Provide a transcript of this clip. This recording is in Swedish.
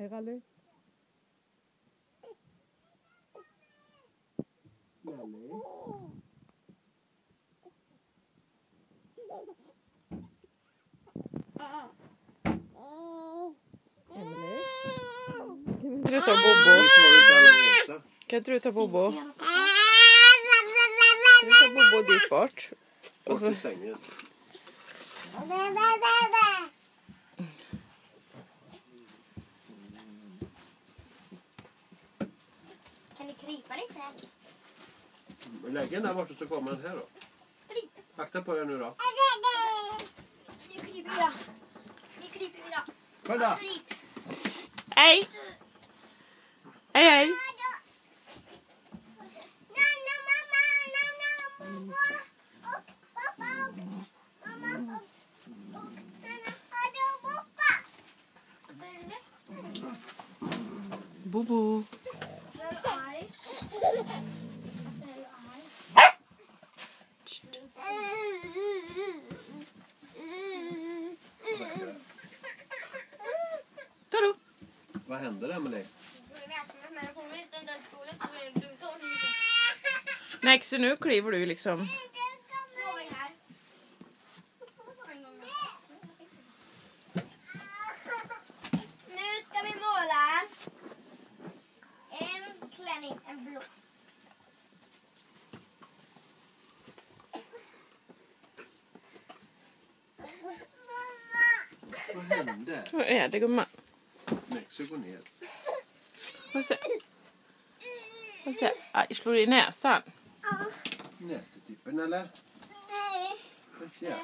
Hej Rally. Emily. Kan inte du ta Bobo? Kan inte du ta Bobo? Kan du ta Bobo dit bort? Och så... Kan ni krypa lite? Lägg den där borta så kommer den här då. Akta på er nu då. Nu kryper vi då. Nu kryper vi då. Kolla! Hej! Hej hej! Bobo. Tado. Vad händer där med dig? Nej, så nu kliver du liksom. Nu ska vi måla en klänning, en blå. Vad hände? Vad är det, gumman? Mexiko ner. Vad säger? Aj, slår du i näsan? Näsetippen eller? Nej. Vad säger jag?